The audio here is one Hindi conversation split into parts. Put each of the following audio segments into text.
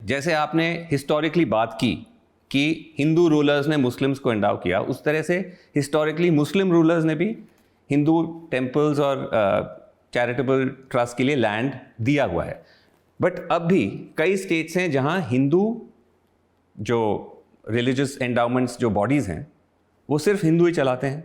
जैसे आपने हिस्टोरिकली बात की कि हिंदू रूलर्स ने मुस्लिम्स को एंडाव किया, उस तरह से हिस्टोरिकली मुस्लिम रूलर्स ने भी हिंदू टेम्पल्स और चैरिटेबल ट्रस्ट के लिए लैंड दिया हुआ है। बट अब भी कई स्टेट्स हैं जहां हिंदू जो रिलीजियस एंडाउमेंट्स जो बॉडीज़ हैं वो सिर्फ हिंदू ही चलाते हैं,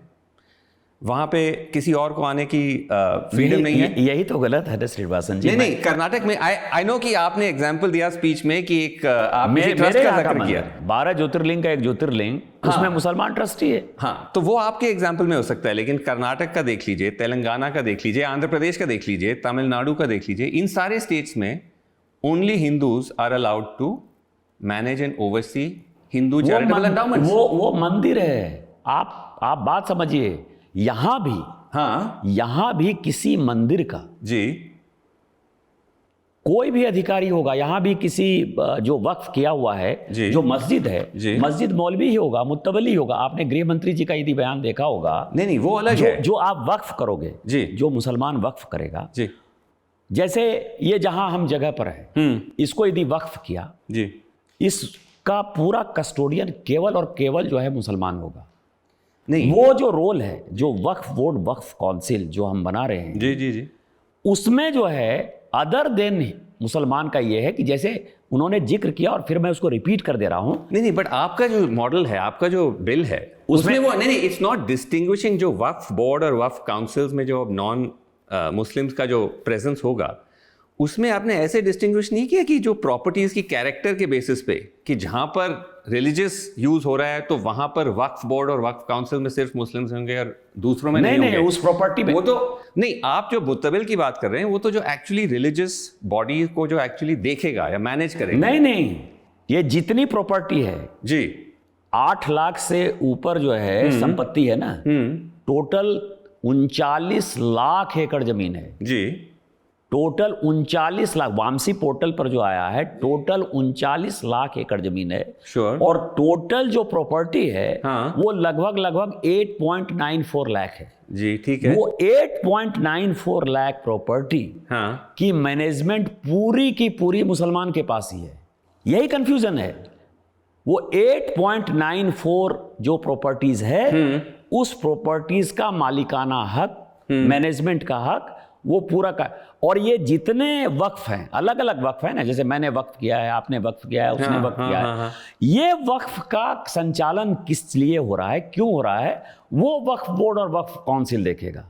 वहाँ पे किसी और को आने की फ्रीडम नहीं है। यही तो गलत है श्रीवासन जी। नहीं, कर्नाटक में आई नो कि आपने एग्जांपल दिया स्पीच में कि एक आपने ट्रस्ट का जिक्र किया, 12 ज्योतिर्लिंग का एक ज्योतिर्लिंग, उसमें मुसलमान ट्रस्टी है। हाँ, तो वो आपके एग्जांपल में हो सकता है, लेकिन कर्नाटक का देख लीजिए, तेलंगाना का देख लीजिए, आंध्र प्रदेश का देख लीजिए, तमिलनाडु का देख लीजिए, इन सारे स्टेट्स में only Hindus are allowed to manage and oversee Hindu charitable endowments. वो मंदिर है, आप बात समझिए। यहां भी, हाँ, यहां भी किसी मंदिर का जी कोई भी अधिकारी होगा, यहां भी किसी जो वक्फ किया हुआ है, जो मस्जिद है, मस्जिद मौलवी ही होगा, मुत्तवली होगा। आपने गृह मंत्री जी का यदि बयान देखा होगा। नहीं, वो अलग है। जो आप वक्फ करोगे जी, जो मुसलमान वक्फ करेगा जी, जैसे ये जहां हम जगह पर है, इसको यदि वक्फ किया जी, इसका पूरा कस्टोडियन केवल और केवल जो है मुसलमान होगा। नहीं, वो जो रोल है, जो वक्फ बोर्ड, वक्फ काउंसिल जो हम बना रहे हैं, जी, जी, जी, उसमें जो है अदर देन मुसलमान का ये है कि जैसे उन्होंने जिक्र किया और फिर मैं उसको रिपीट कर दे रहा हूं। नहीं, बट आपका जो मॉडल है, आपका जो बिल है, उसमें वो नहीं, इट्स नॉट डिस्टिंग्विशिंग। जो वक्फ बोर्ड और वक्फ काउंसिल्स में जो नॉन मुस्लिम्स का जो प्रेजेंस होगा, उसमें आपने ऐसे डिस्टिंग्विश नहीं किया कि जो प्रॉपर्टीज की कैरेक्टर के बेसिस पे, कि जहां पर रिलीजियस यूज हो रहा है तो वहां पर वक्फ बोर्ड और वक्फ काउंसिल में सिर्फ मुस्लिम्स होंगे और दूसरों में नहीं होंगे। उस प्रॉपर्टी में वो तो नहीं, आप जो मुत्तबिल की बात कर रहे हैं वो तो जो एक्चुअली रिलीजियस बॉडी को जो एक्चुअली देखेगा या मैनेज करेगा। नहीं, ये जितनी प्रॉपर्टी है जी, 8 लाख से ऊपर जो है संपत्ति है ना, टोटल 39 लाख एकड़ जमीन है जी, टोटल 39 लाख। वामसी पोर्टल पर जो आया है, टोटल 39 लाख एकड़ जमीन है। श्योर। और टोटल जो प्रॉपर्टी है, हाँ, वो लगभग 8.94 लाख है। जी, ठीक है। वो 8.94 लाख प्रॉपर्टी हाँ, की मैनेजमेंट पूरी की पूरी मुसलमान के पास ही है। यही कंफ्यूजन है। वो 8.94 जो प्रॉपर्टीज है, उस प्रॉपर्टीज का मालिकाना हक, मैनेजमेंट का हक, वो पूरा का। और ये जितने वक्फ हैं, अलग अलग वक्फ है ना, जैसे मैंने वक्फ किया है, आपने वक्फ किया है, उसने वक्फ किया है, ये वक्फ का संचालन किस लिए हो रहा है, क्यों हो रहा है, वो वक्फ बोर्ड और वक्फ काउंसिल देखेगा।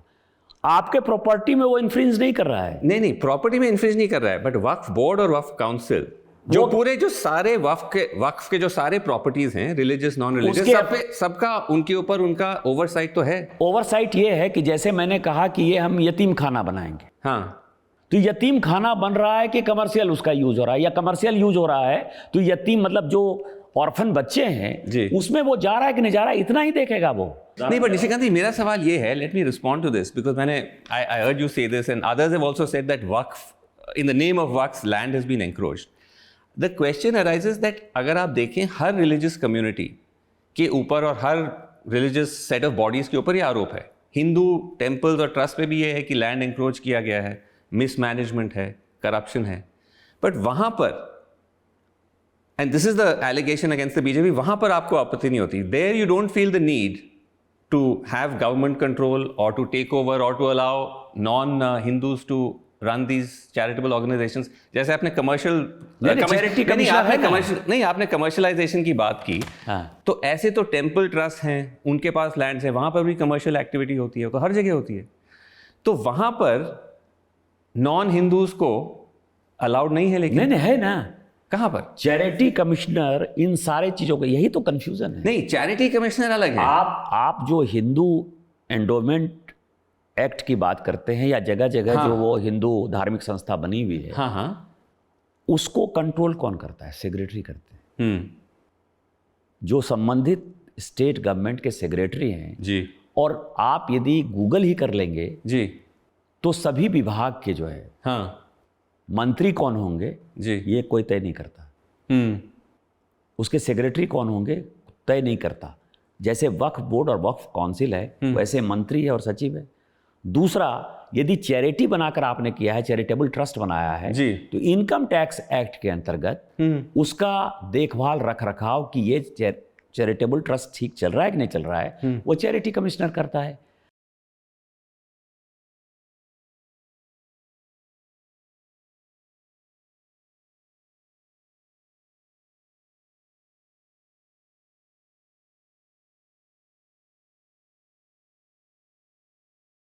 आपके प्रॉपर्टी में वो इन्फ्रिंज नहीं कर रहा है। नहीं, प्रॉपर्टी में इन्फ्रिंज नहीं कर रहा है, बट वक्फ बोर्ड और वक्फ काउंसिल जो पूरे जो सारे वक्फ के जो सारे प्रॉपर्टीज हैं, रिलीजियस नॉन रिलीजियस, सबका उनके ऊपर उनका ओवरसाइट तो है। ओवरसाइट ये है कि जैसे मैंने कहा कि ये हम यतीम खाना बनाएंगे, हाँ, तो यतीम खाना बन रहा है कि कमर्शियल उसका यूज हो रहा है, या कमर्शियल यूज हो रहा है तो यतीम मतलब जो ऑर्फन बच्चे हैं उसमें वो जा रहा है कि नहीं जा रहा है, इतना ही देखेगा वो। नहीं, बट निशिकांत जी, मेरा सवाल ये है, let me respond to this, because मैंने I heard you say this and others have also said that Waqf, in the name of Waqf, land has been encroached. The question arises that अगर आप देखें हर रिलीजियस कम्युनिटी के ऊपर और हर रिलीजियस सेट ऑफ बॉडीज के ऊपर ये आरोप है, हिंदू टेम्पल्स और ट्रस्ट पे भी ये है कि लैंड एनक्रोच किया गया है, मिसमैनेजमेंट है, करप्शन है, बट वहां पर, and this is the allegation against the BJP, वहां पर आपको आपत्ति नहीं होती। There you don't feel the need to have government control और टू टेक ओवर और to allow non Hindus to run these charitable organisations. जैसे आपने आपने कमर्शियलाइजेशन की बात की, तो ऐसे तो टेम्पल ट्रस्ट हैं, उनके पास लैंड्स हैं, वहां पर भी कमर्शियल एक्टिविटी होती है, तो हर जगह होती है, तो वहां पर नॉन हिंदूज को अलाउड नहीं है। लेकिन नहीं है ना, कहां पर? चैरिटी कमिश्नर इन सारे चीजों का, यही तो कंफ्यूजन है। नहीं, चैरिटी कमिश्नर अलग है। आप जो हिंदू एंडोमेंट एक्ट की बात करते हैं, या जगह जगह जो वो हिंदू धार्मिक संस्था बनी हुई है, उसको कंट्रोल कौन करता है? सेक्रेटरी करते हैं, जो संबंधित स्टेट गवर्नमेंट के सेक्रेटरी हैं जी। और आप यदि गूगल ही कर लेंगे जी, तो सभी विभाग के जो है मंत्री कौन होंगे जी, ये कोई तय नहीं करता। उसके सेक्रेटरी कौन होंगे तय नहीं करता। जैसे वक्फ बोर्ड और वक्फ काउंसिल है, वैसे मंत्री है और सचिव है। दूसरा, यदि चैरिटी बनाकर आपने किया है, चैरिटेबल ट्रस्ट बनाया है जी। तो इनकम टैक्स एक्ट के अंतर्गत उसका देखभाल रख रखाव कि ये चैरिटेबल ट्रस्ट ठीक चल रहा है कि नहीं चल रहा है, वो चैरिटी कमिश्नर करता है।